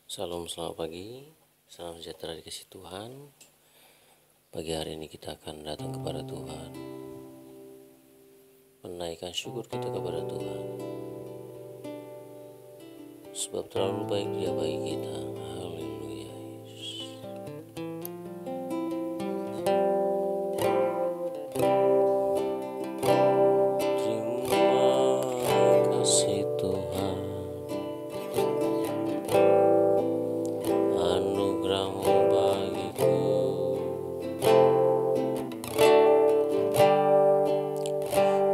Salam, selamat pagi, salam sejahtera dikasih Tuhan. Pagi hari ini kita akan datang kepada Tuhan, menaikkan syukur kita kepada Tuhan, sebab terlalu baik Dia bagi kita. Haleluya. Terima kasih Tuhan, anugerah-Mu bagiku.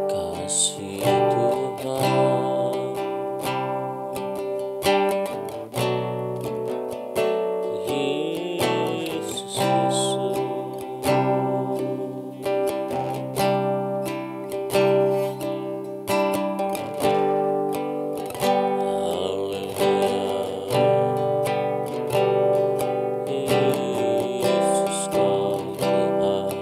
Kasih Tuhan, Yesus, Yesus Kau Tuhan.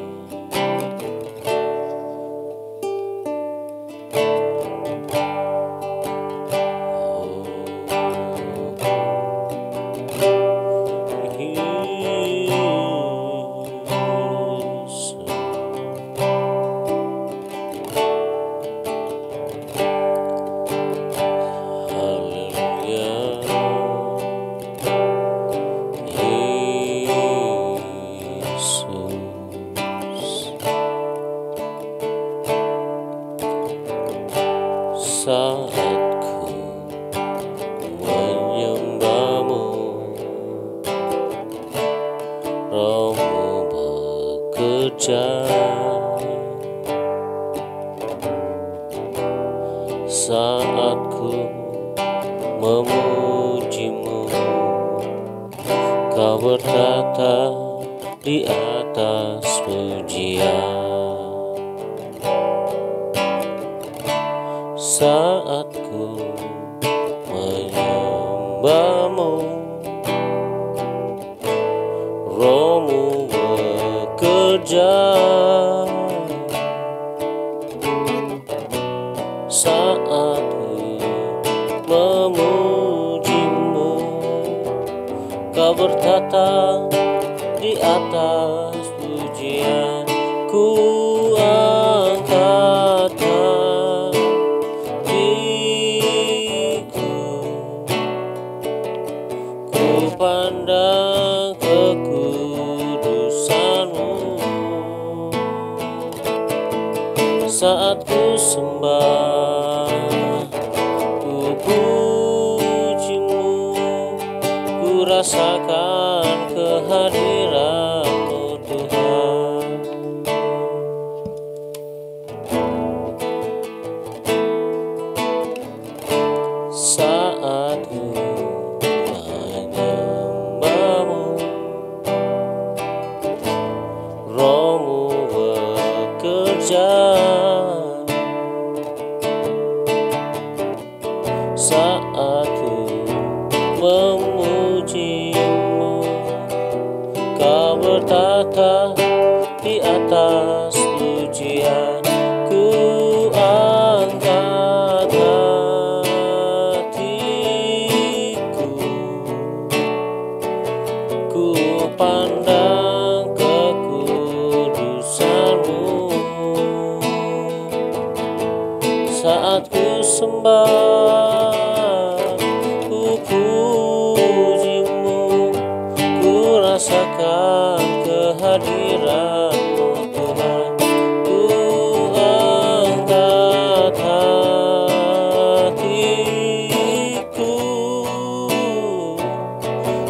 Saat ku menyembah-Mu, Roh-Mu bekerja. Saat ku memuji-Mu, Kau bertata di atas pujian. Saat ku menyembah-Mu, Roh-Mu bekerja. Saat ku memuji-Mu, Kau bertata di atas pujian. Ku angkat hatiku, ku pandang kekudusan-Mu. Saat ku sembah, ku puji-Mu, ku rasakan kehadiran-Mu Tuhan. Saat ku menyembah-Mu, Roh-Mu bekerja. Saat ku memuji-Mu, Kau bertata di atas pujian. Ku angkat hatiku, ku pandang kekudusan-Mu. Saat ku sembah, ku puji-Mu, ku rasakan kehadiran-Mu Tuhan. Ku angkat hatiku,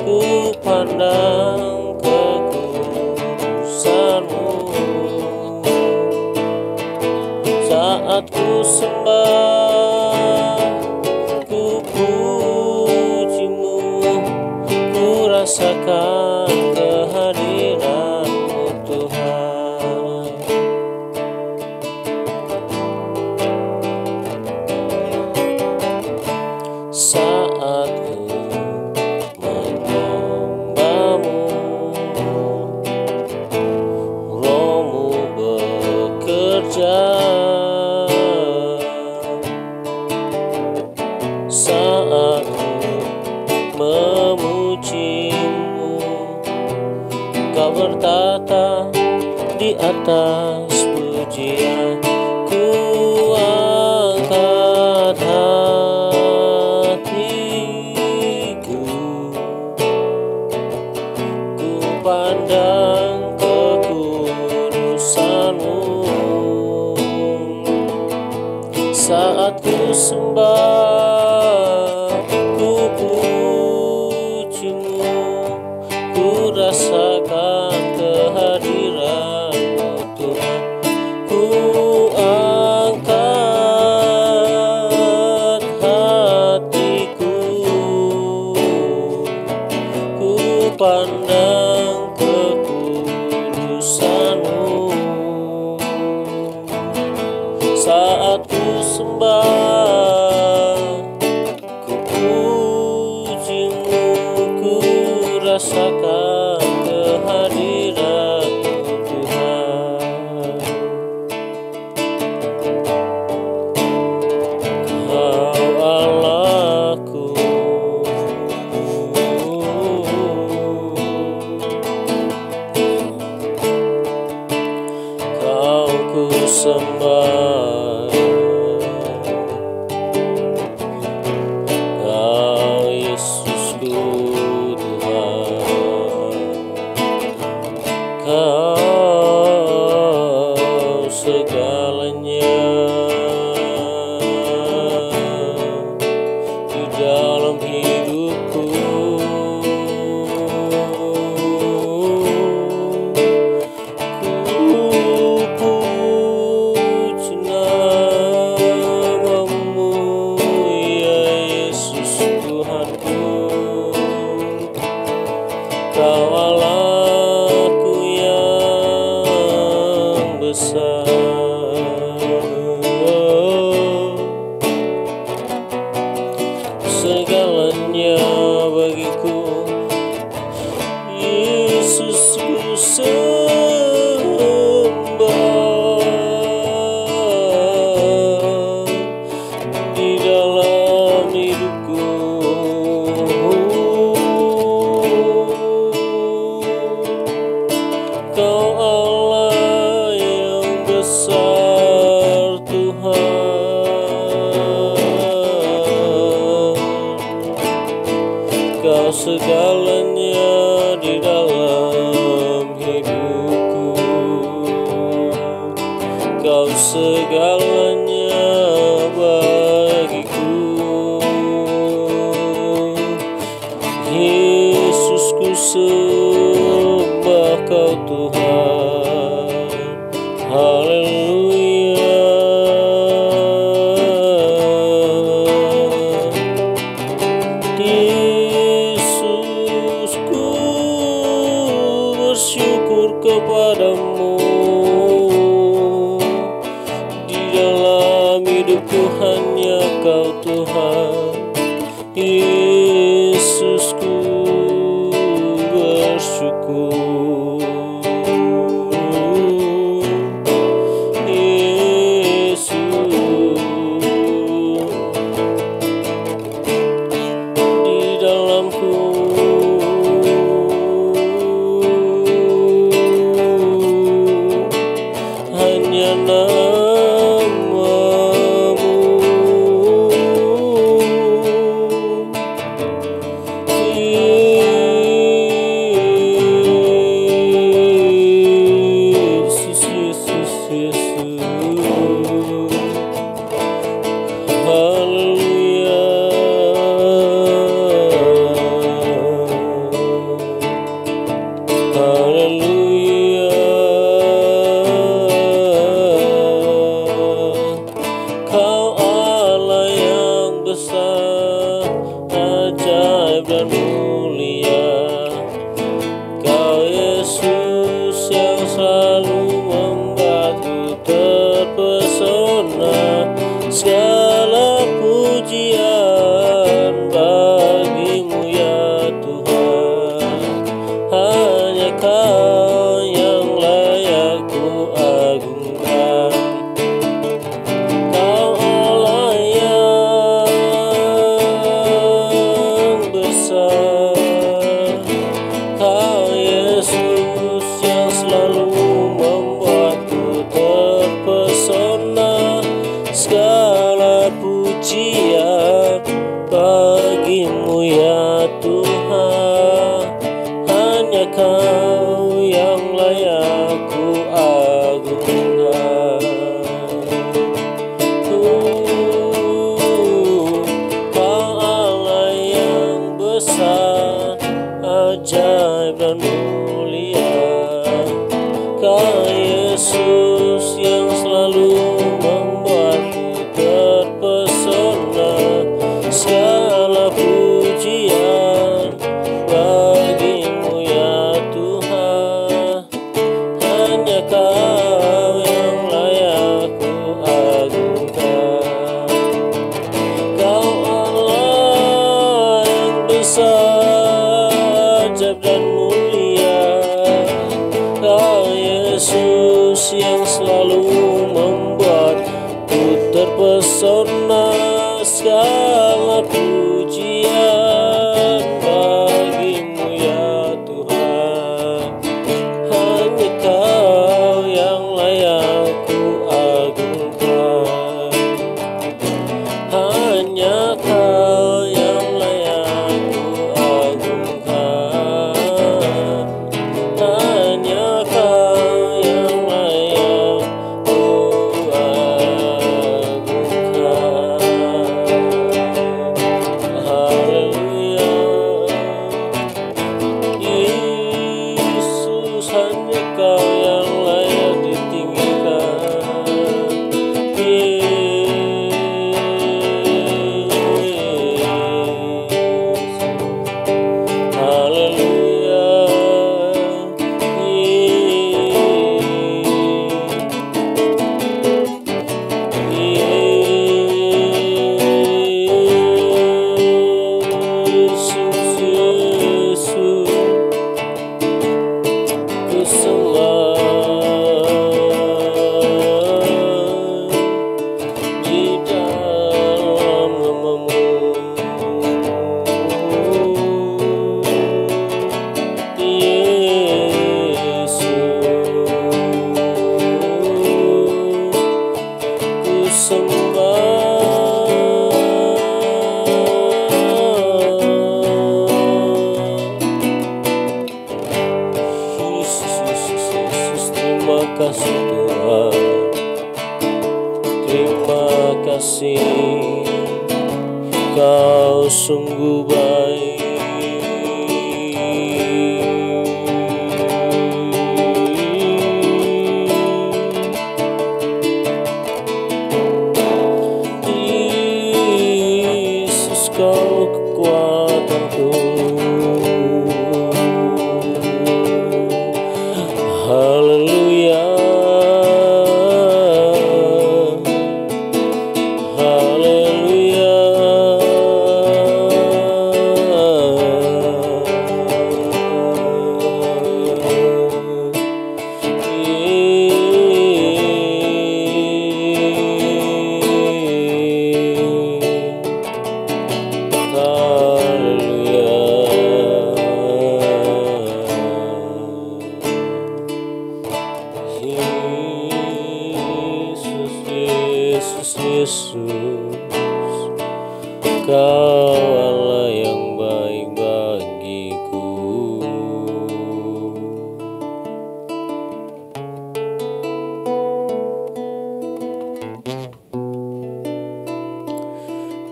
ku pandang kekudusan-Mu. Saat ku sembah, ku puji-Mu, ku rasakan kehadiran-Mu Tuhan. Saat ku menyembah-Mu, Roh-Mu bekerja. di atas pujian, ku angkat hatiku, ku pandang kekudusan-Mu. Saat ku sembah, ku puji-Mu, ku rasakan kehadiran-Mu Tuhan. Ku angkat hatiku, ku pandang kekudusan-Mu. Saat ku sembah, ku puji-Mu, ku rasakan kehadiran-Mu Tuhan. Kau Allahku, Kau ku sembah, Kau Yesusku Tuhan. Kau segalanya di dalam hidupku. Ku puji nama-Mu, ya Yesus Tuhanku. Kau Allahku yang besar, segalanya bagiku. Yesus ku sembah di dalam hidupku. Kau Allah yang besar Tuhan. Kau segalanya di dalam hidupku. Kau segalanya bagiku. Yesus ku sembah Kau Tuhan. Haleluya. Yesus, ku bersyukur kepada-Mu. Di dalam hidupku hanya Kau Tuhan. Yesus, ku bersyukur. Yesus, di dalamku hanya nama-Mu. Yesus, Yesus, Yesus. Haleluya. Haleluya. Kau Allah yang besar, ajaib dan mulia. Kau Yesus yang selalu membuatku terpesona. Segala pujian bagi-Mu ya Tuhan. Hanya Kau yang layak ku agungkan. Kau Allah yang besar, Kau Yesus yang selalu Kau yang layak ku agungkan. Kau Allah yang besar, ajaib dan mulia. Kau Yesus yang selalu membuatku terpesona. Segala pujian bagimu ya Tuhan. Hanya Kau yang layak ku agungkan. Hanya Kau yang layak ku agungkan. Hanya Kau yang layak ku agungkan. Haleluya. Yesus, hanya Kau yang layak ditinggikan. Haleluya. Yesus, ku sembah di dalam namamu. Yesus, ku Yesus, terima kasih Tuhan. Terima kasih, Kau sungguh baik. Yesus, Kau kekuatanku. Haleluya. Haleluya. Yesus, Kau Allah yang baik bagiku.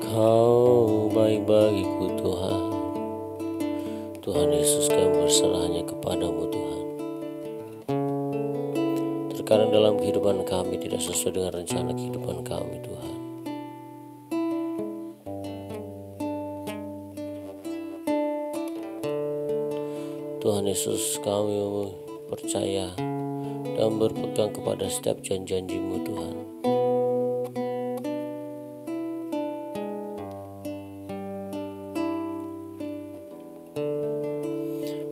Kau baik bagiku Tuhan. Tuhan Yesus, kami berserah hanya kepadamu Tuhan. Terkadang dalam kehidupan kami tidak sesuai dengan rencana kehidupan kami Tuhan. Tuhan Yesus, kami percaya dan berpegang kepada setiap janji-janji-Mu Tuhan.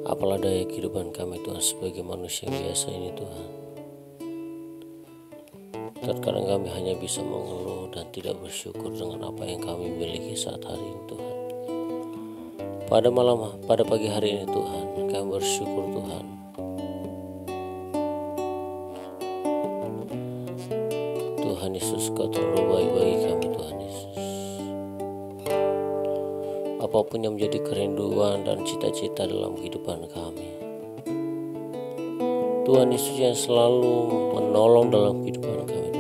Apalah daya kehidupan kami Tuhan sebagai manusia biasa ini Tuhan. Terkadang kami hanya bisa mengeluh dan tidak bersyukur dengan apa yang kami miliki saat hari ini Tuhan. Pada pagi hari ini Tuhan, kami bersyukur Tuhan. Tuhan Yesus, Kau terlalu baik bagi kami Tuhan Yesus. Apapun yang menjadi kerinduan dan cita-cita dalam kehidupan kami, Tuhan Yesus yang selalu menolong dalam kehidupan kami Tuhan.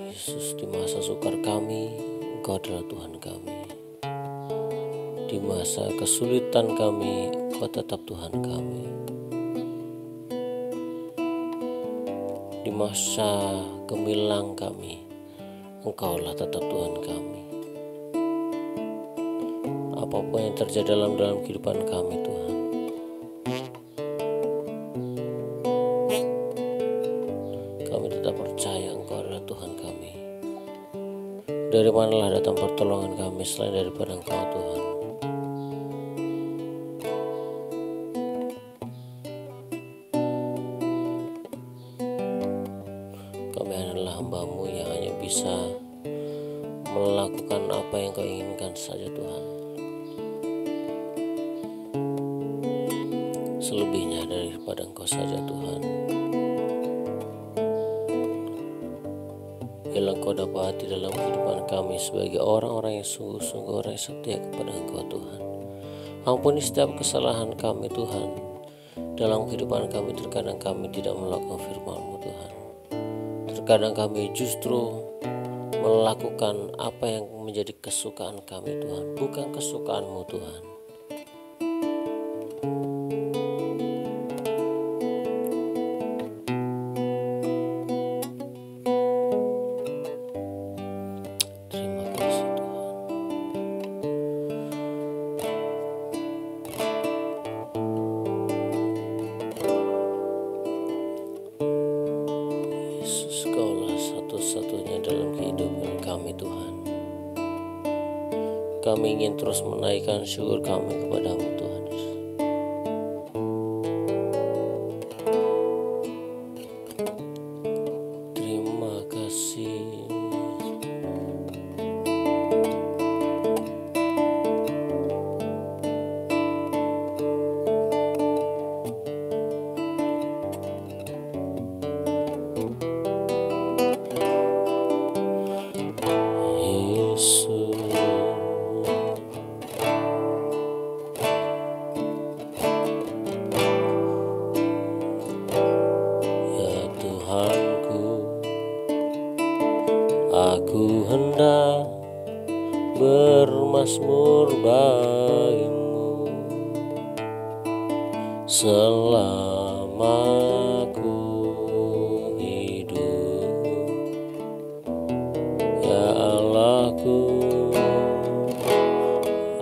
Yesus, di masa sukar kami, Engkau adalah Tuhan kami. Di masa kesulitan kami, Engkau tetap Tuhan kami. Di masa gemilang kami, Engkaulah tetap Tuhan kami. apapun yang terjadi dalam kehidupan kami Tuhan. Kami tetap percaya Engkau adalah Tuhan kami. Dari manalah datang pertolongan kami selain daripada Engkau Tuhan. Kami adalah hamba-Mu yang hanya bisa melakukan apa yang Kau inginkan saja Tuhan. Selebihnya daripada Engkau saja Tuhan. Yang Engkau dapati dalam kehidupan kami sebagai orang-orang yang sungguh-sungguh orang yang setia kepada Engkau Tuhan. Ampuni setiap kesalahan kami Tuhan. Dalam kehidupan kami terkadang kami tidak melakukan firman-Mu Tuhan. Terkadang kami justru melakukan apa yang menjadi kesukaan kami Tuhan, bukan kesukaan-Mu Tuhan. Terima kasih Tuhan. Yesus, Kaulah satu-satunya dalam kehidupan kami Tuhan. Kami ingin terus menaikkan syukur kami kepada-Mu Tuhan Yesus. Terima kasih. Aku hendak bermazmur bagimu selama aku hidup, ya Allahku.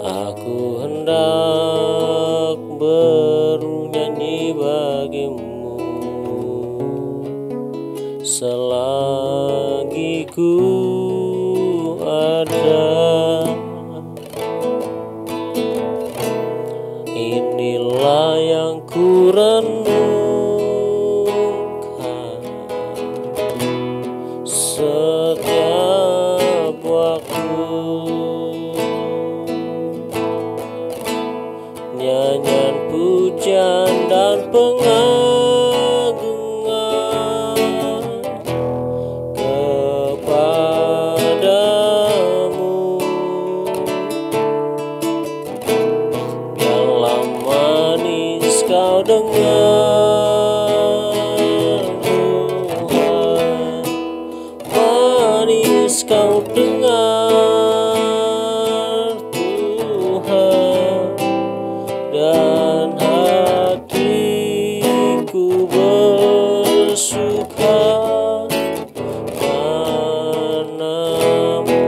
Aku hendak bernyanyi bagimu selagi ku ada. Inilah yang ku renungkan setiap waktu. Nyanyian pujian dan pengagungan kepadamu. Biarlah manis kau dengar Tuhan, manis kau dengar Tuhan, dan hatiku bersuka padamu.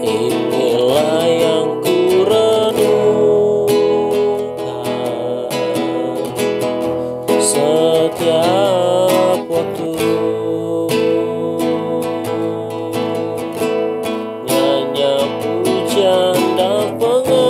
Inilah yang ku renungkan setiap waktu. Nyanyian pujian dan pengagungan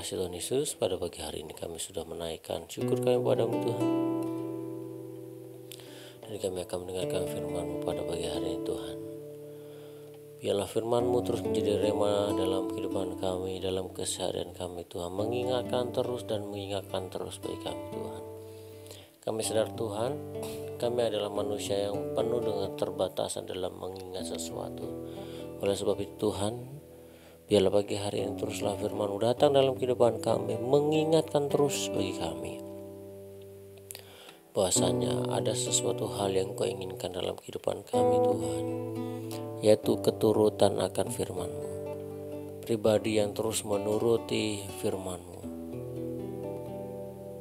kasih Tuhan Yesus, pada pagi hari ini kami sudah menaikkan syukur kami padamu Tuhan. Dan kami akan mendengarkan firman-Mu pada pagi hari ini Tuhan. Biarlah firman-Mu terus menjadi rema dalam kehidupan kami, dalam keseharian kami Tuhan. Mengingatkan terus dan mengingatkan terus bagi kami Tuhan. Kami sadar Tuhan, kami adalah manusia yang penuh dengan terbatasan dalam mengingat sesuatu. Oleh sebab itu Tuhan, biarlah pagi hari ini teruslah firman-Mu datang dalam kehidupan kami, mengingatkan terus bagi kami bahwasanya ada sesuatu hal yang Kau inginkan dalam kehidupan kami Tuhan, yaitu keturutan akan firman-Mu, pribadi yang terus menuruti firman-Mu,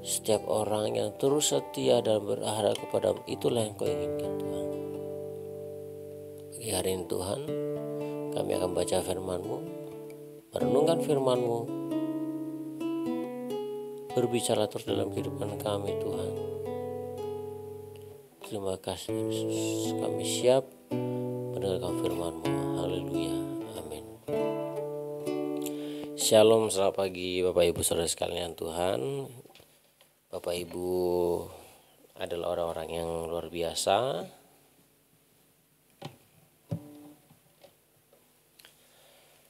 setiap orang yang terus setia dan berharap kepada-Mu. Itulah yang Kau inginkan Tuhan. Pagi hari ini Tuhan, kami akan baca firman-Mu, merenungkan firman-Mu, berbicara terus dalam kehidupan kami Tuhan. Terima kasih Yesus, kami siap mendengarkan firman-Mu. Haleluya, amin. Shalom, selamat pagi Bapak Ibu saudara sekalian Tuhan. Bapak Ibu adalah orang-orang yang luar biasa.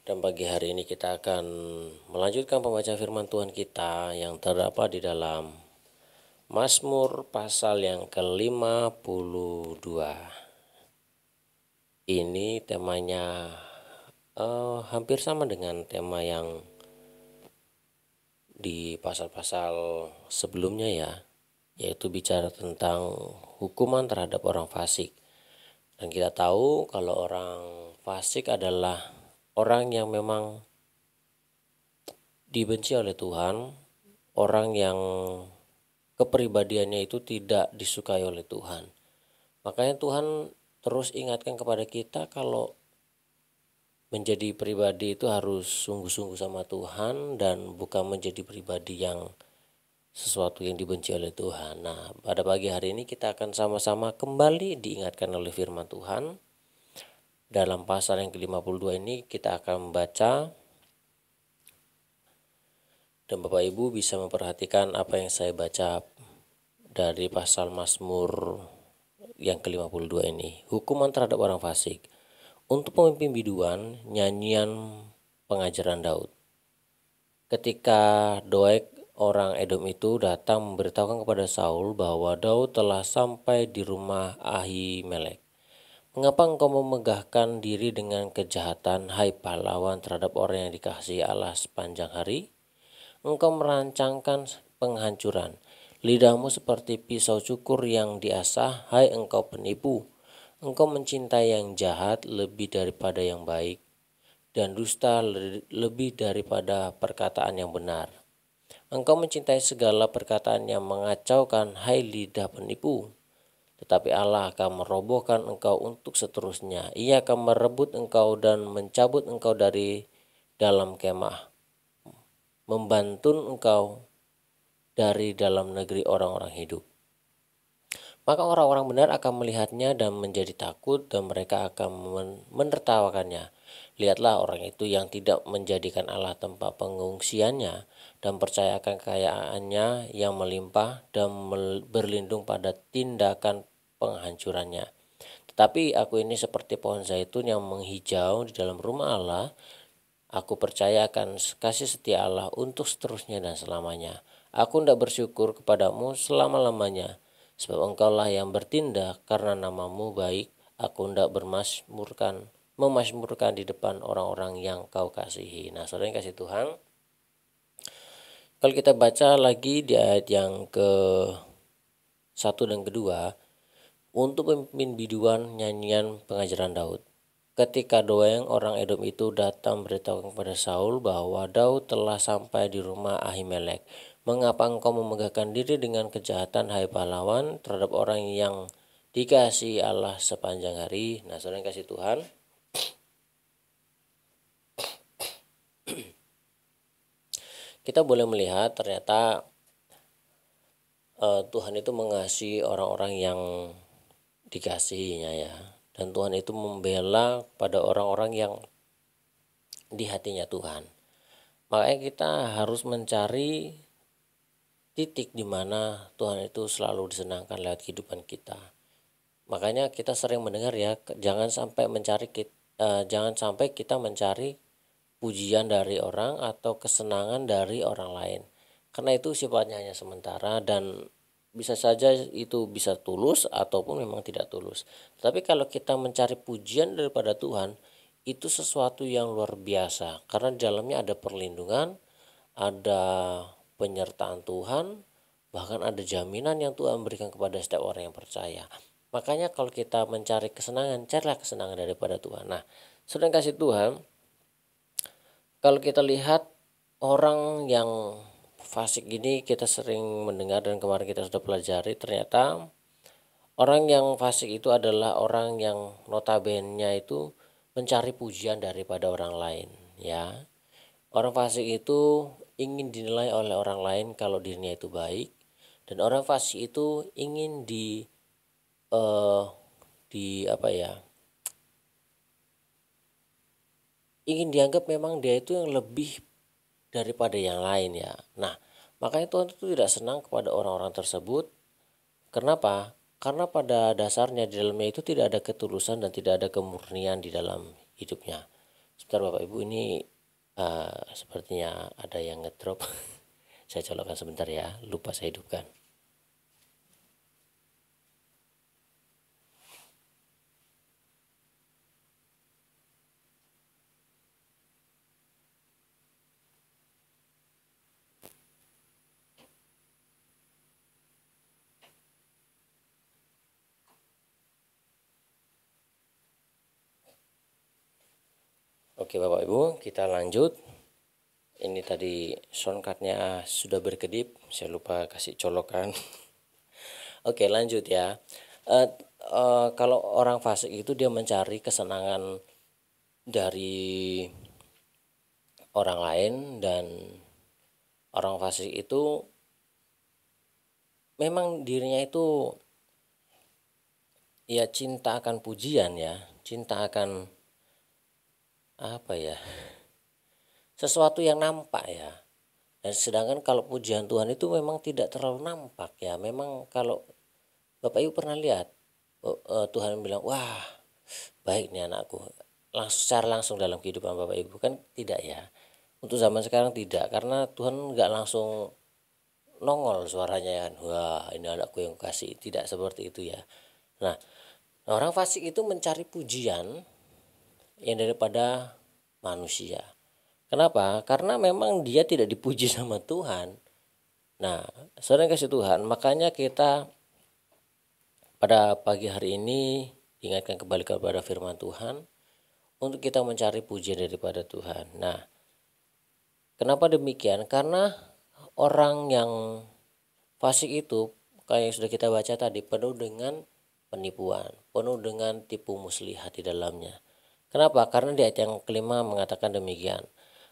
Dan pagi hari ini kita akan melanjutkan pembacaan firman Tuhan kita yang terdapat di dalam Mazmur pasal yang ke-52. Ini temanya hampir sama dengan tema yang di pasal-pasal sebelumnya ya, yaitu bicara tentang hukuman terhadap orang fasik. Dan kita tahu kalau orang fasik adalah orang yang memang dibenci oleh Tuhan, orang yang kepribadiannya itu tidak disukai oleh Tuhan. Makanya Tuhan terus ingatkan kepada kita kalau menjadi pribadi itu harus sungguh-sungguh sama Tuhan dan bukan menjadi pribadi yang sesuatu yang dibenci oleh Tuhan. Nah, pada pagi hari ini kita akan sama-sama kembali diingatkan oleh firman Tuhan. Dalam pasal yang ke-52 ini kita akan membaca, dan Bapak Ibu bisa memperhatikan apa yang saya baca dari pasal Mazmur yang ke-52 ini. Hukuman terhadap orang fasik. Untuk pemimpin biduan, nyanyian pengajaran Daud. Ketika Doeg orang Edom itu datang memberitahukan kepada Saul bahwa Daud telah sampai di rumah Ahimelek. Mengapa engkau memegahkan diri dengan kejahatan, hai pahlawan terhadap orang yang dikasihi Allah sepanjang hari? Engkau merancangkan penghancuran. Lidahmu seperti pisau cukur yang diasah, hai engkau penipu. Engkau mencintai yang jahat lebih daripada yang baik, dan dusta lebih daripada perkataan yang benar. Engkau mencintai segala perkataan yang mengacaukan, hai lidah penipu. Tetapi Allah akan merobohkan engkau untuk seterusnya. Ia akan merebut engkau dan mencabut engkau dari dalam kemah, membantun engkau dari dalam negeri orang-orang hidup. Maka orang-orang benar akan melihatnya dan menjadi takut, dan mereka akan menertawakannya. Lihatlah orang itu yang tidak menjadikan Allah tempat pengungsiannya, dan percaya akan kekayaannya yang melimpah, dan berlindung pada tindakan penghancurannya. Tetapi aku ini seperti pohon zaitun yang menghijau di dalam rumah Allah. Aku percaya akan kasih setia Allah untuk seterusnya dan selamanya. Aku tidak bersyukur kepadamu selama-lamanya, sebab engkaulah yang bertindak karena namamu baik. Aku tidak memasmurkan di depan orang-orang yang kau kasihi. Nah, saudara yang kasih Tuhan, kalau kita baca lagi di ayat yang ke-1 dan kedua, untuk pemimpin biduan nyanyian pengajaran Daud. Ketika Doeg orang Edom itu datang beritahu kepada Saul bahwa Daud telah sampai di rumah Ahimelek. Mengapa engkau memegahkan diri dengan kejahatan, hai pahlawan terhadap orang yang dikasihi Allah sepanjang hari? Nah, saudara yang kasih Tuhan, kita boleh melihat ternyata Tuhan itu mengasihi orang-orang yang dikasihinya ya. Dan Tuhan itu membela pada orang-orang yang di hatinya Tuhan. Makanya kita harus mencari titik di mana Tuhan itu selalu disenangkan lewat kehidupan kita. Makanya kita sering mendengar ya, jangan sampai kita mencari pujian dari orang atau kesenangan dari orang lain. Karena itu sifatnya hanya sementara dan bisa saja itu bisa tulus ataupun memang tidak tulus. Tapi kalau kita mencari pujian daripada Tuhan, itu sesuatu yang luar biasa karena di dalamnya ada perlindungan, ada penyertaan Tuhan, bahkan ada jaminan yang Tuhan berikan kepada setiap orang yang percaya. Makanya kalau kita mencari kesenangan, carilah kesenangan daripada Tuhan. Nah, sedang kasih Tuhan, kalau kita lihat orang yang fasik ini, kita sering mendengar dan kemarin kita sudah pelajari, ternyata orang yang fasik itu adalah orang yang notabene itu mencari pujian daripada orang lain, ya. Orang fasik itu ingin dinilai oleh orang lain kalau dirinya itu baik, dan orang fasik itu ingin di apa ya? Ingin dianggap memang dia itu yang lebih daripada yang lain, ya. Nah, makanya Tuhan itu tidak senang kepada orang-orang tersebut. Kenapa? Karena pada dasarnya di dalamnya itu tidak ada ketulusan dan tidak ada kemurnian di dalam hidupnya. Sebentar Bapak Ibu, ini sepertinya ada yang ngedrop. Saya colokkan sebentar ya, lupa saya hidupkan. Oke Bapak Ibu, kita lanjut. Ini tadi soundcardnya sudah berkedip, saya lupa kasih colokan. Oke lanjut ya. Kalau orang fasik itu dia mencari kesenangan dari orang lain, dan orang fasik itu memang dirinya itu ya cinta akan pujian, ya, cinta akan apa ya, sesuatu yang nampak, ya. Dan sedangkan kalau pujian Tuhan itu memang tidak terlalu nampak, ya. Memang kalau Bapak Ibu pernah lihat Tuhan bilang, wah baik nih anakku, secara langsung dalam kehidupan Bapak Ibu kan tidak, ya. Untuk zaman sekarang tidak, karena Tuhan nggak langsung nongol suaranya ya, wah ini anakku yang kasih, tidak seperti itu, ya. Nah, orang fasik itu mencari pujian yang daripada manusia. Kenapa? Karena memang dia tidak dipuji sama Tuhan. Nah, saudara kasih Tuhan, makanya kita pada pagi hari ini diingatkan kembali kepada firman Tuhan untuk kita mencari pujian daripada Tuhan. Nah, kenapa demikian? Karena orang yang fasik itu kayak yang sudah kita baca tadi penuh dengan penipuan, penuh dengan tipu muslihat di dalamnya. Kenapa? Karena di ayat yang kelima mengatakan demikian.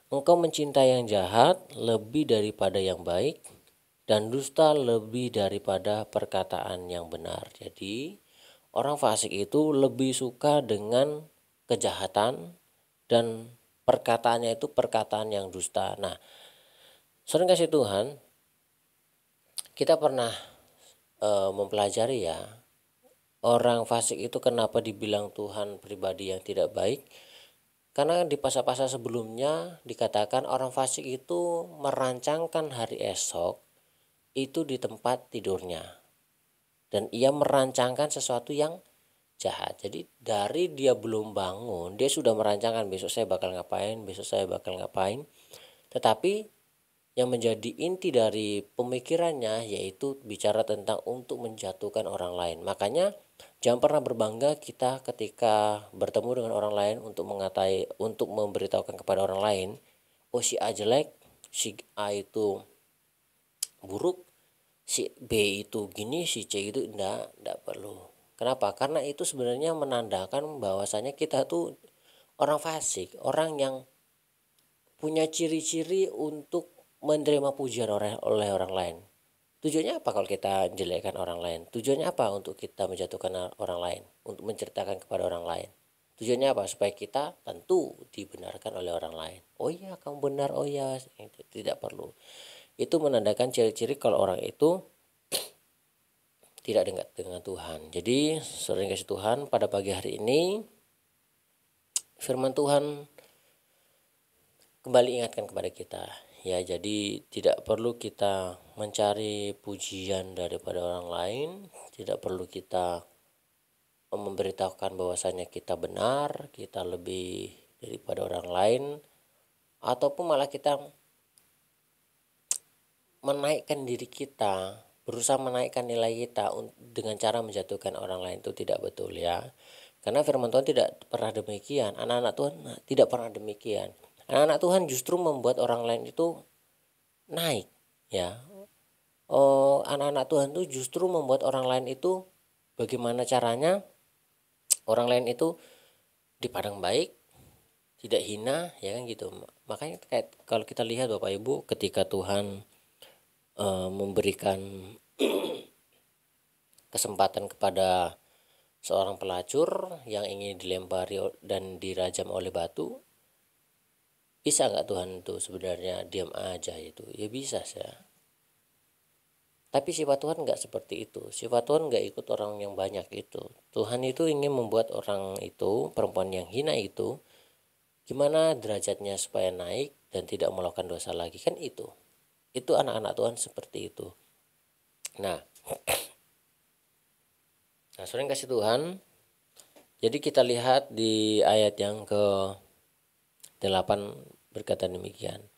Engkau mencintai yang jahat lebih daripada yang baik, dan dusta lebih daripada perkataan yang benar. Jadi orang fasik itu lebih suka dengan kejahatan dan perkataannya itu perkataan yang dusta. Nah, sering kasih Tuhan, kita pernah mempelajari ya, orang fasik itu kenapa dibilang Tuhan pribadi yang tidak baik. Karena di pasal-pasal sebelumnya dikatakan orang fasik itu merancangkan hari esok itu di tempat tidurnya, dan ia merancangkan sesuatu yang jahat. Jadi dari dia belum bangun dia sudah merancangkan, besok saya bakal ngapain, besok saya bakal ngapain. Tetapi yang menjadi inti dari pemikirannya yaitu bicara tentang untuk menjatuhkan orang lain. Makanya jangan pernah berbangga kita ketika bertemu dengan orang lain untuk memberitahukan kepada orang lain, oh si A jelek, si A itu buruk, si B itu gini, si C itu enggak perlu. Kenapa? Karena itu sebenarnya menandakan bahwasanya kita tuh orang fasik, orang yang punya ciri-ciri untuk menerima pujian oleh orang lain. Tujuannya apa kalau kita menjelekkan orang lain? Tujuannya apa untuk kita menjatuhkan orang lain? Untuk menceritakan kepada orang lain. Tujuannya apa? Supaya kita tentu dibenarkan oleh orang lain. Oh iya kamu benar, oh iya. Tidak perlu. Itu menandakan ciri-ciri kalau orang itu tidak dekat dengan Tuhan. Jadi saudara yang kasih Tuhan, pada pagi hari ini firman Tuhan kembali ingatkan kepada kita. Ya, jadi tidak perlu kita mencari pujian daripada orang lain, tidak perlu kita memberitahukan bahwasanya kita benar, kita lebih daripada orang lain, ataupun malah kita menaikkan diri kita, berusaha menaikkan nilai kita dengan cara menjatuhkan orang lain. Itu tidak betul ya. Karena firman Tuhan tidak pernah demikian. Anak-anak Tuhan tidak pernah demikian. Anak-anak Tuhan justru membuat orang lain itu naik ya. Anak-anak Tuhan itu justru membuat orang lain itu, bagaimana caranya orang lain itu dipandang baik, tidak hina, ya kan gitu. Makanya kayak kalau kita lihat Bapak Ibu, ketika Tuhan memberikan kesempatan kepada seorang pelacur yang ingin dilempari dan dirajam oleh batu, bisa nggak Tuhan itu sebenarnya diam aja itu? Ya bisa sih. Tapi sifat Tuhan nggak seperti itu. Sifat Tuhan nggak ikut orang yang banyak itu. Tuhan itu ingin membuat orang itu, perempuan yang hina itu, gimana derajatnya supaya naik dan tidak melakukan dosa lagi, kan itu. Itu anak-anak Tuhan seperti itu. Nah, saudara yang kasih Tuhan, jadi kita lihat di ayat yang ke-8 berkata demikian.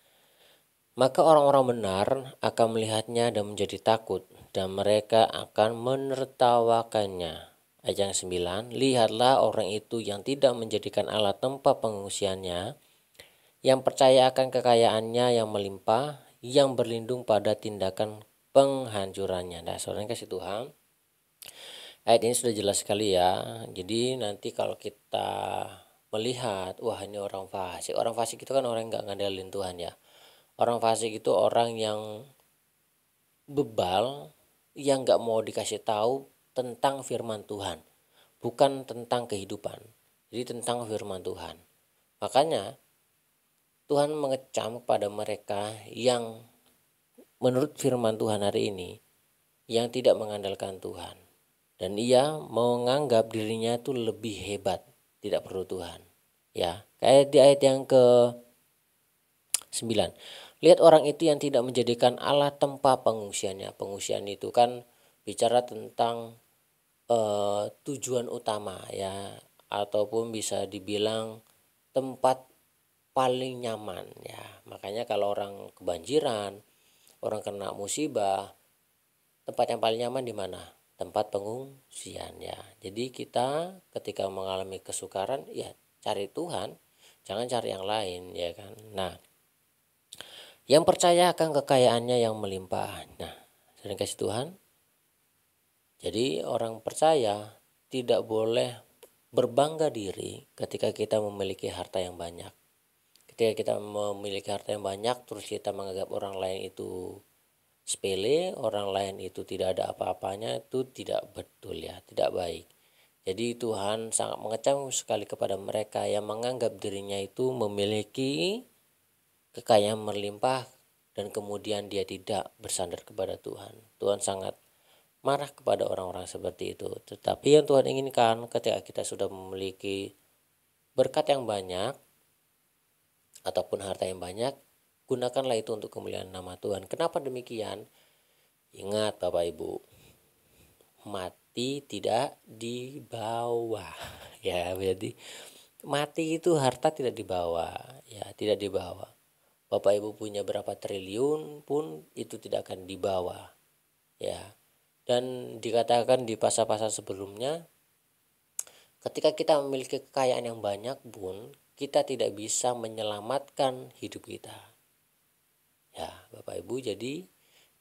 Maka orang-orang benar akan melihatnya dan menjadi takut, dan mereka akan menertawakannya. Ayat yang 9, lihatlah orang itu yang tidak menjadikan Allah tempat pengungsiannya, yang percaya akan kekayaannya yang melimpah, yang berlindung pada tindakan penghancurannya. Nah, saudara kasih Tuhan, ayat ini sudah jelas sekali ya. Jadi nanti kalau kita melihat, wah ini orang fasik. Orang fasik itu kan orang yang gak ngandelin Tuhan ya. Orang fasik itu orang yang bebal, yang gak mau dikasih tahu tentang firman Tuhan, bukan tentang kehidupan. Jadi tentang firman Tuhan. Makanya Tuhan mengecam kepada mereka yang menurut firman Tuhan hari ini, yang tidak mengandalkan Tuhan. Dan ia menganggap dirinya itu lebih hebat, tidak perlu Tuhan. Ya, kayak di ayat yang ke-9. Lihat orang itu yang tidak menjadikan Allah tempat pengungsiannya. Pengungsian itu kan bicara tentang tujuan utama ya, ataupun bisa dibilang tempat paling nyaman ya. Makanya kalau orang kebanjiran, orang kena musibah, tempat yang paling nyaman di mana? Tempat pengungsian ya. Jadi kita ketika mengalami kesukaran ya cari Tuhan, jangan cari yang lain ya kan. Nah, yang percaya akan kekayaannya yang melimpah. Nah, sering kasih Tuhan. Jadi orang percaya tidak boleh berbangga diri ketika kita memiliki harta yang banyak. Ketika kita memiliki harta yang banyak terus kita menganggap orang lain itu sepele, orang lain itu tidak ada apa-apanya, itu tidak betul ya, tidak baik. Jadi Tuhan sangat mengecam sekali kepada mereka yang menganggap dirinya itu memiliki kekayaan melimpah dan kemudian dia tidak bersandar kepada Tuhan. Tuhan sangat marah kepada orang-orang seperti itu. Tetapi yang Tuhan inginkan ketika kita sudah memiliki berkat yang banyak ataupun harta yang banyak, gunakanlah itu untuk kemuliaan nama Tuhan. Kenapa demikian? Ingat Bapak Ibu, mati tidak dibawa. Ya, jadi mati itu harta tidak dibawa, ya, tidak dibawa. Bapak Ibu punya berapa triliun pun itu tidak akan dibawa. Ya. Dan dikatakan di pasal-pasal sebelumnya, ketika kita memiliki kekayaan yang banyak pun kita tidak bisa menyelamatkan hidup kita. Ya, Bapak Ibu, jadi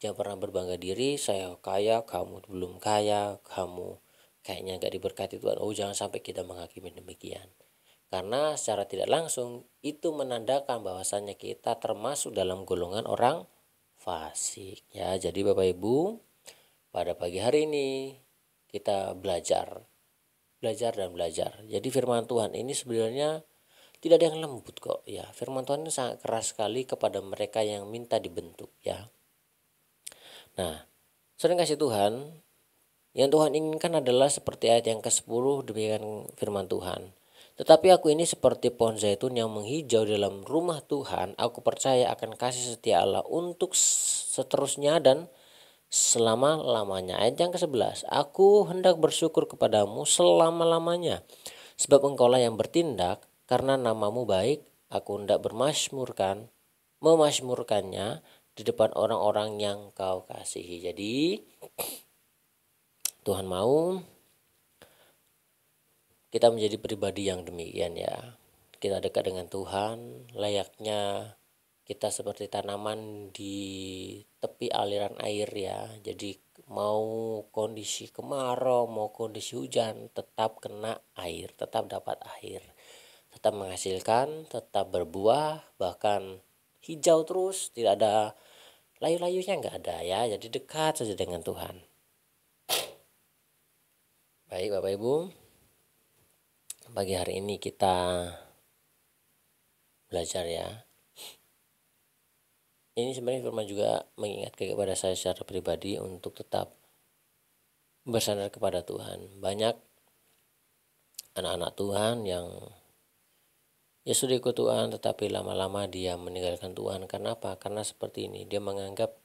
jangan pernah berbangga diri, saya kaya, kamu belum kaya, kamu kayaknya gak diberkati Tuhan. Oh, jangan sampai kita menghakimi demikian. Karena secara tidak langsung itu menandakan bahwasannya kita termasuk dalam golongan orang fasik ya. Jadi Bapak Ibu, pada pagi hari ini kita belajar belajar dan belajar. Jadi firman Tuhan ini sebenarnya tidak ada yang lembut kok ya. Firman Tuhan ini sangat keras sekali kepada mereka yang minta dibentuk ya. Nah, sering kasih Tuhan, yang Tuhan inginkan adalah seperti ayat yang ke-10 demikian firman Tuhan. Tetapi aku ini seperti pohon zaitun yang menghijau dalam rumah Tuhan. Aku percaya akan kasih setia Allah untuk seterusnya dan selama-lamanya. Ayat yang ke-11, aku hendak bersyukur kepadamu selama-lamanya, sebab engkaulah yang bertindak, karena namamu baik, aku hendak memasmurkannya di depan orang-orang yang kau kasihi. Jadi Tuhan mau kita menjadi pribadi yang demikian ya. Kita dekat dengan Tuhan, layaknya kita seperti tanaman di tepi aliran air ya. Jadi mau kondisi kemarau, mau kondisi hujan, tetap kena air, tetap dapat air. Tetap menghasilkan, tetap berbuah, bahkan hijau terus, tidak ada layu-layunya, nggak ada ya. Jadi dekat saja dengan Tuhan. Baik Bapak Ibu, pagi hari ini kita belajar ya. Ini sebenarnya firman juga mengingatkan kepada saya secara pribadi untuk tetap bersandar kepada Tuhan. Banyak anak-anak Tuhan yang ya sudah ikut Tuhan tetapi lama-lama dia meninggalkan Tuhan. Karena apa? Karena seperti ini, dia menganggap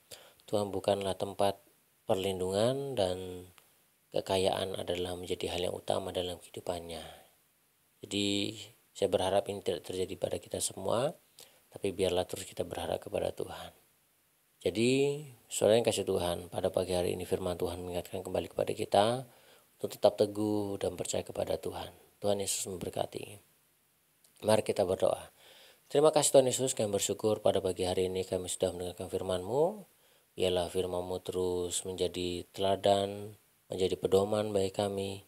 Tuhan bukanlah tempat perlindungan dan kekayaan adalah menjadi hal yang utama dalam kehidupannya. Jadi saya berharap ini tidak terjadi pada kita semua, tapi biarlah terus kita berharap kepada Tuhan. Jadi saudara yang kasih Tuhan, pada pagi hari ini firman Tuhan mengingatkan kembali kepada kita untuk tetap teguh dan percaya kepada Tuhan. Tuhan Yesus memberkati. Mari kita berdoa. Terima kasih Tuhan Yesus, kami bersyukur pada pagi hari ini kami sudah mendengarkan firman-Mu. Biarlah firman-Mu terus menjadi teladan, menjadi pedoman bagi kami.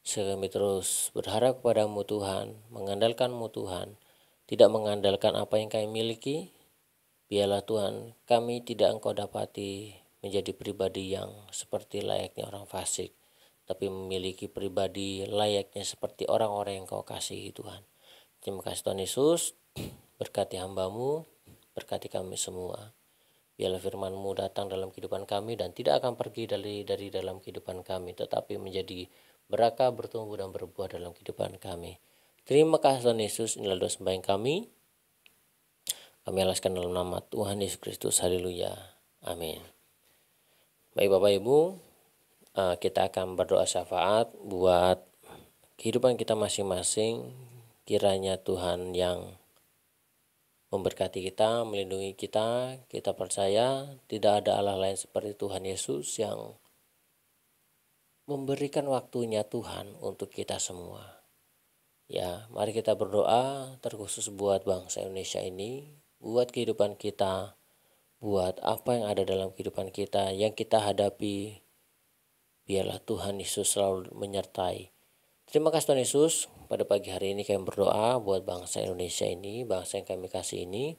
Sehingga kami terus berharap kepada-Mu Tuhan, mengandalkan-Mu Tuhan, tidak mengandalkan apa yang kami miliki. Biarlah Tuhan, kami tidak Engkau dapati menjadi pribadi yang seperti layaknya orang fasik, tapi memiliki pribadi layaknya seperti orang-orang yang Kau kasihi Tuhan. Terima kasih Tuhan Yesus, berkati hamba-Mu, berkati kami semua. Biarlah firman-Mu datang dalam kehidupan kami dan tidak akan pergi dari dalam kehidupan kami, tetapi menjadi berkah, bertumbuh dan berbuah dalam kehidupan kami. Terima kasih Tuhan Yesus, inilah doa sembahyang kami. Kami alaskan dalam nama Tuhan Yesus Kristus. Haleluya. Amin. Baik Bapak Ibu, kita akan berdoa syafaat buat kehidupan kita masing-masing. Kiranya Tuhan yang memberkati kita, melindungi kita. Kita percaya tidak ada Allah lain seperti Tuhan Yesus yang memberikan waktunya Tuhan untuk kita semua. Ya, mari kita berdoa terkhusus buat bangsa Indonesia ini, buat kehidupan kita, buat apa yang ada dalam kehidupan kita yang kita hadapi. Biarlah Tuhan Yesus selalu menyertai. Terima kasih Tuhan Yesus, pada pagi hari ini kami berdoa buat bangsa Indonesia ini, bangsa yang kami kasih ini.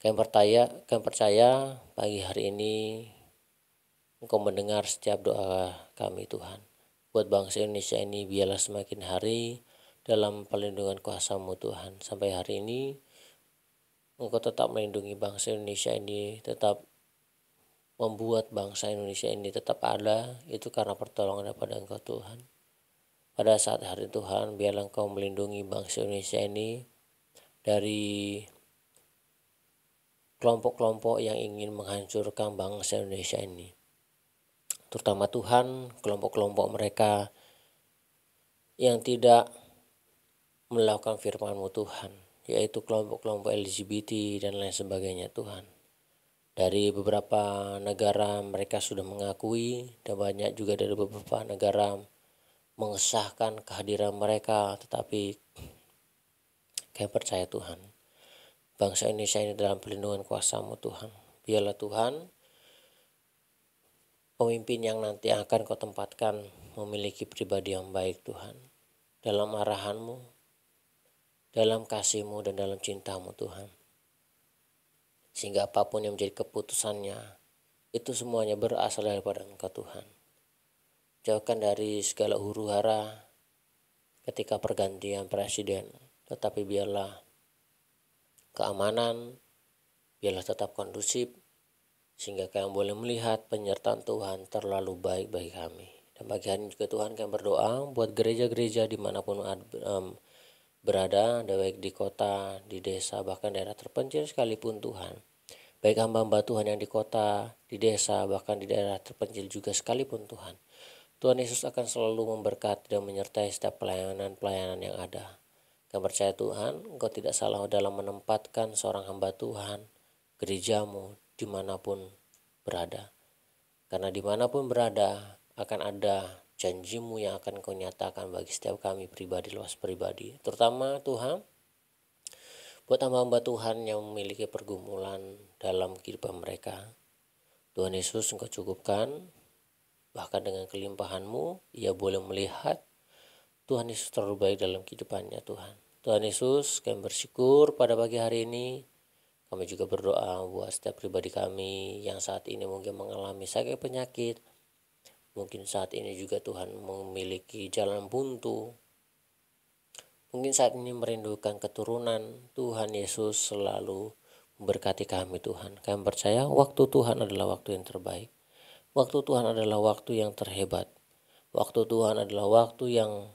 Kami percaya pagi hari ini Engkau mendengar setiap doa kami Tuhan. Buat bangsa Indonesia ini biarlah semakin hari dalam perlindungan kuasa-Mu Tuhan. Sampai hari ini Engkau tetap melindungi bangsa Indonesia ini, tetap membuat bangsa Indonesia ini tetap ada. Itu karena pertolongan daripada Engkau Tuhan. Pada saat hari Tuhan, biarlah Engkau melindungi bangsa Indonesia ini dari kelompok-kelompok yang ingin menghancurkan bangsa Indonesia ini. Terutama Tuhan, kelompok-kelompok mereka yang tidak melakukan firman-Mu Tuhan, yaitu kelompok-kelompok LGBT dan lain sebagainya Tuhan. Dari beberapa negara mereka sudah mengakui, dan banyak juga dari beberapa negara mengesahkan kehadiran mereka, tetapi kami percaya Tuhan, bangsa Indonesia ini dalam perlindungan kuasa-Mu Tuhan. Biarlah Tuhan, pemimpin yang nanti akan Kau tempatkan memiliki pribadi yang baik Tuhan, dalam arahan-Mu, dalam kasih-Mu dan dalam cinta-Mu Tuhan. Sehingga apapun yang menjadi keputusannya, itu semuanya berasal daripada Engkau Tuhan. jauhkan dari segala huru hara ketika pergantian presiden, tetapi biarlah keamanan, biarlah tetap kondusif, sehingga kami boleh melihat penyertaan Tuhan terlalu baik bagi kami. Dan pagi hari ini juga Tuhan kami berdoa buat gereja-gereja dimanapun berada, baik di kota, di desa, bahkan daerah terpencil sekalipun Tuhan. Baik hamba-hamba Tuhan yang di kota, di desa, bahkan di daerah terpencil juga sekalipun Tuhan. Tuhan Yesus akan selalu memberkati dan menyertai setiap pelayanan-pelayanan yang ada. Kami percaya Tuhan, Engkau tidak salah dalam menempatkan seorang hamba Tuhan, gerejamu, dimanapun berada. Karena dimanapun berada, akan ada janjimu yang akan Kau nyatakan bagi setiap kami pribadi, luas pribadi. Terutama Tuhan, buat hamba-hamba Tuhan yang memiliki pergumulan dalam kehidupan mereka, Tuhan Yesus Engkau cukupkan, bahkan dengan kelimpahan-Mu, ia boleh melihat Tuhan Yesus terlalu baik dalam kehidupannya Tuhan. Tuhan Yesus, kami bersyukur pada pagi hari ini. Kami juga berdoa buat setiap pribadi kami yang saat ini mungkin mengalami sakit penyakit. Mungkin saat ini juga Tuhan memiliki jalan buntu. Mungkin saat ini merindukan keturunan. Tuhan Yesus selalu memberkati kami Tuhan. Kami percaya waktu Tuhan adalah waktu yang terbaik. Waktu Tuhan adalah waktu yang terhebat. Waktu Tuhan adalah waktu yang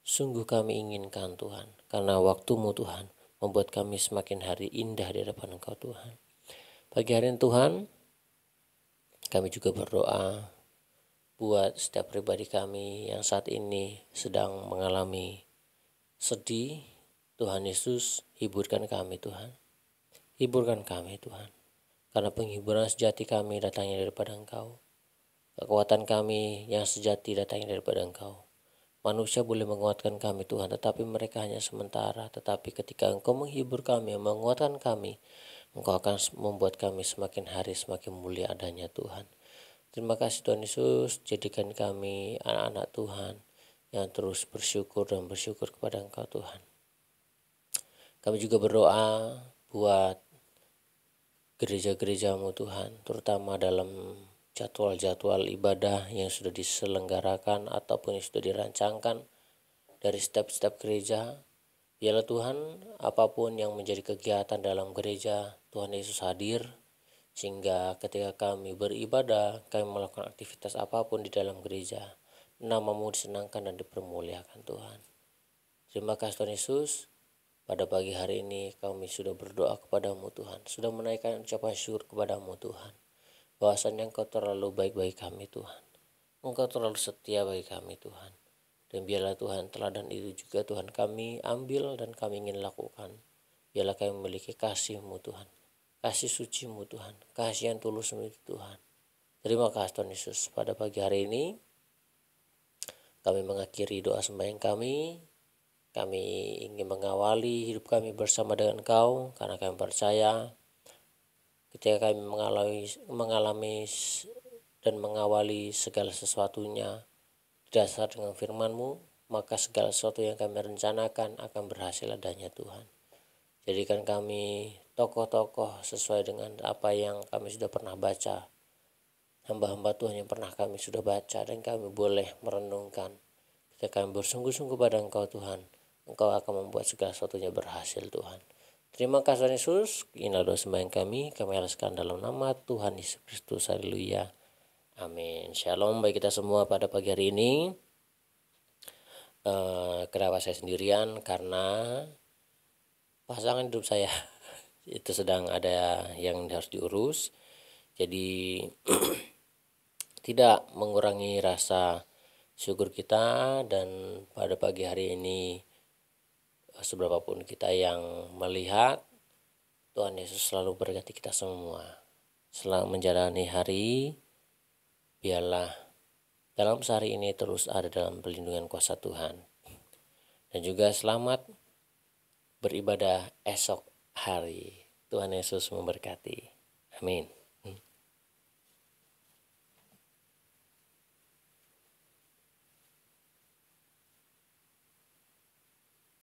sungguh kami inginkan Tuhan. Karena waktu-Mu Tuhan membuat kami semakin hari indah di hadapan Engkau Tuhan. Pagi hari ini Tuhan, kami juga berdoa buat setiap pribadi kami yang saat ini sedang mengalami sedih. Tuhan Yesus, hiburkan kami Tuhan. Hiburkan kami Tuhan. Karena penghiburan sejati kami datangnya daripada Engkau. Kekuatan kami yang sejati datangnya daripada Engkau. Manusia boleh menguatkan kami Tuhan, tetapi mereka hanya sementara. Tetapi ketika Engkau menghibur kami, menguatkan kami, Engkau akan membuat kami semakin hari semakin mulia adanya Tuhan. Terima kasih Tuhan Yesus, jadikan kami anak-anak Tuhan yang terus bersyukur dan bersyukur kepada Engkau Tuhan. Kami juga berdoa buat gereja-gereja-Mu Tuhan, terutama dalam jadwal-jadwal ibadah yang sudah diselenggarakan ataupun yang sudah dirancangkan dari setiap gereja. Biarlah Tuhan, apapun yang menjadi kegiatan dalam gereja, Tuhan Yesus hadir, sehingga ketika kami beribadah, kami melakukan aktivitas apapun di dalam gereja, nama-Mu disenangkan dan dipermuliakan Tuhan. Terima kasih Tuhan Yesus. Pada pagi hari ini kami sudah berdoa kepada-Mu Tuhan, sudah menaikkan ucapan syukur kepada-Mu Tuhan, bahwasannya Engkau terlalu baik bagi kami Tuhan. Engkau terlalu setia bagi kami Tuhan. Dan biarlah Tuhan teladan itu juga Tuhan kami ambil dan kami ingin lakukan. Biarlah kami memiliki kasih-Mu Tuhan, kasih suci-Mu Tuhan, kasih yang tulus-Mu Tuhan. Terima kasih Tuhan Yesus. Pada pagi hari ini kami mengakhiri doa sembahyang kami. Kami ingin mengawali hidup kami bersama dengan Engkau, karena kami percaya ketika kami mengalami dan mengawali segala sesuatunya dasar dengan firman-Mu, maka segala sesuatu yang kami rencanakan akan berhasil adanya Tuhan. Jadikan kami tokoh-tokoh sesuai dengan apa yang kami sudah pernah baca, hamba-hamba Tuhan yang pernah kami sudah baca, dan kami boleh merenungkan. Ketika kami bersungguh-sungguh pada Engkau Tuhan, Engkau akan membuat segala sesuatunya berhasil Tuhan. Terima kasih Tuhan Yesus. Inilah doa sembahyang kami alaskan dalam nama Tuhan Yesus Kristus. Haleluya. Amin. Shalom bagi kita semua pada pagi hari ini. Kenapa saya sendirian? Karena pasangan hidup saya itu sedang ada yang harus diurus. Jadi tidak mengurangi rasa syukur kita, dan pada pagi hari ini seberapapun kita yang melihat, Tuhan Yesus selalu berkati kita semua. Selamat menjalani hari, biarlah dalam sehari ini terus ada dalam perlindungan kuasa Tuhan. Dan juga selamat beribadah esok hari. Tuhan Yesus memberkati. Amin.